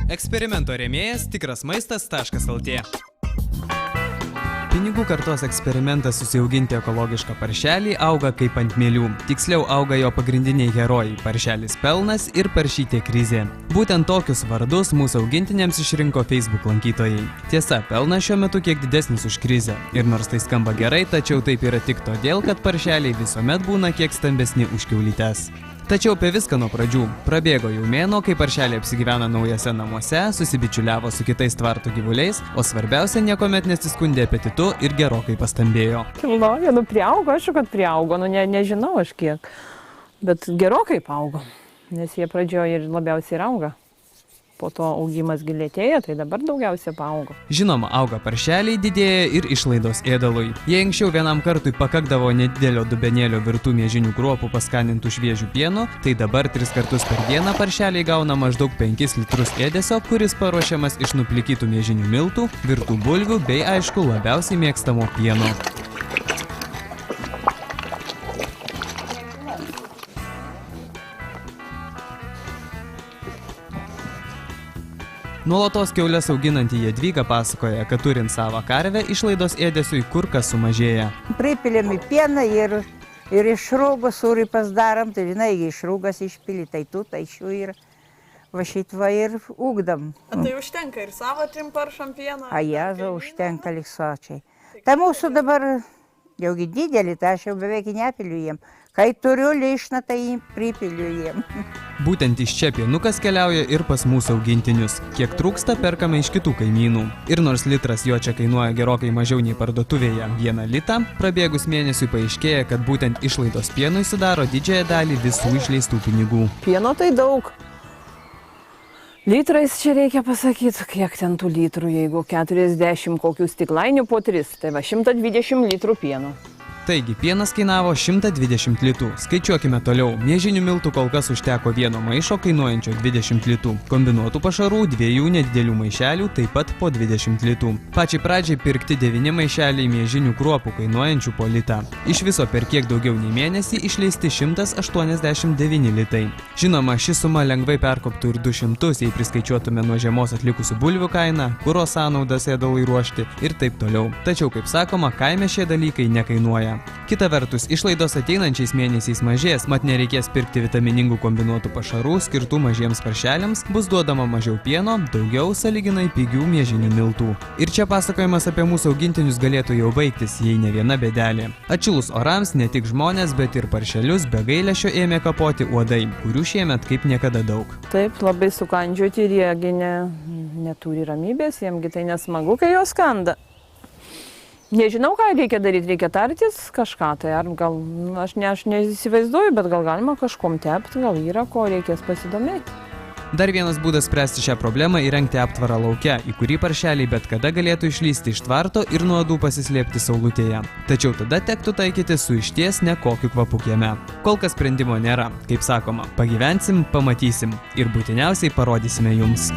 Eksperimento rėmėjas tikrasmaistas.lt. Pinigų kartos eksperimentas susiauginti ekologišką paršelį auga kaip ant mielių. Tiksliau auga jo pagrindiniai herojai – paršelis Pelnas ir paršytė Krizė. Būtent tokius vardus mūsų augintiniams išrinko Facebook lankytojai. Tiesa, Pelnas šiuo metu kiek didesnis už Krizę. Ir nors tai skamba gerai, tačiau taip yra tik todėl, kad paršeliai visuomet būna kiek stambesni už kiaulytes. Tačiau apie viską nuo pradžių. Prabėgo jau mėnuo, kai paršeliai apsigyvena naujose namuose, susibičiuliavo su kitais tvartų gyvuliais, o svarbiausia, niekuomet nesiskundė apetitu ir gerokai pastambėjo. Priaugo, aišku, kad priaugo, nežinau aš kiek, bet gerokai paaugo, nes jie pradžioje ir labiausiai ir auga. Po to augimas gilėtėja, tai dabar daugiausia paaugo. Žinoma, auga paršeliai, didėja ir išlaidos ėdalui. Jei anksčiau vienam kartui pakakdavo nedidelio dubenėlio virtų miežinių kruopų paskanintų šviežių pienų, tai dabar 3 kartus per dieną paršeliai gauna maždaug 5 litrus ėdesio, kuris paruošiamas iš nuplikytų miežinių miltų, virtų bulvių bei, aišku, labiausiai mėgstamo pieno. Nuolatos kiaules auginanti Jadvyga pasakoja, kad turint savą karvę, išlaidos ėdesiui kur kas sumažėja. Pripiliam į pieną ir iš rūgo sūrį pasidarom, tai žinai, iš rūgas išpili, tai tu, tai šių ir va šitva ir ugdam. Tai užtenka ir savo 3 paršam pieną? Ajaza, užtenka liksočiai. Tai mūsų dabar jaugi didelį, tai aš jau beveik nepiliu jiem. Kai turiu lišną, tai pripiliu jiem. Būtent iš čia pienukas keliauja ir pas mūsų augintinius. Kiek trūksta, perkame iš kitų kaimynų. Ir nors litras jo čia kainuoja gerokai mažiau nei parduotuvėje 1 litą, prabėgus mėnesiui paaiškėja, kad būtent išlaidos pienui sudaro didžiąją dalį visų išleistų pinigų. Pieno tai daug. Litrais čia reikia pasakyti, kiek ten tų litrų, jeigu 40 kokių stiklainių po 3, tai va 120 litrų pieno. Taigi, pienas kainavo 120 litų. Skaičiuokime toliau. Miežinių miltų kol kas užteko vieno maišo kainuojančio 20 litų. Kombinuotų pašarų 2 nedidelių maišelių taip pat po 20 litų. Pačiai pradžiai pirkti 9 maišeliai miežinių kruopų kainuojančių po litą. Iš viso per kiek daugiau nei mėnesį išleisti 189 litai. Žinoma, ši suma lengvai perkoptų ir 200, jei priskaičiuotume nuo žiemos atlikusių bulvių kainą, kuro sąnaudas ėdalui ruošti ir taip toliau. Tačiau, kaip sakoma, kaime šie dalykai nekainuoja. Kita vertus, išlaidos ateinančiais mėnesiais mažės, mat nereikės pirkti vitaminingų kombinuotų pašarų skirtų mažiems paršeliams, bus duodama mažiau pieno, daugiau sąlyginai pigių miežinių miltų. Ir čia pasakojimas apie mūsų augintinius galėtų jau baigtis, jei ne viena bėdelė. Atšilus orams ne tik žmonės, bet ir paršelius be gailesčio ėmė kapoti uodai, kurių šiemet kaip niekada daug. Taip, labai sukandžioti ir jiegi neturi ramybės, jiemgi tai nesmagu, kai jos kanda. Nežinau, ką reikia daryti, reikia tartis kažką, tai ar gal, aš neįsivaizduoju, bet gal galima kažkom tepti, gal yra ko, reikės pasidomėti. Dar vienas būdas spręsti šią problemą – įrengti aptvarą lauke, į kurį paršeliai bet kada galėtų išlysti iš tvarto ir nuo uodų pasislėpti saulutėje. Tačiau tada tektų taikyti su išties nekokiu kvapu kieme. Kol kas sprendimo nėra. Kaip sakoma, pagyvensim, pamatysim ir būtiniausiai parodysime jums.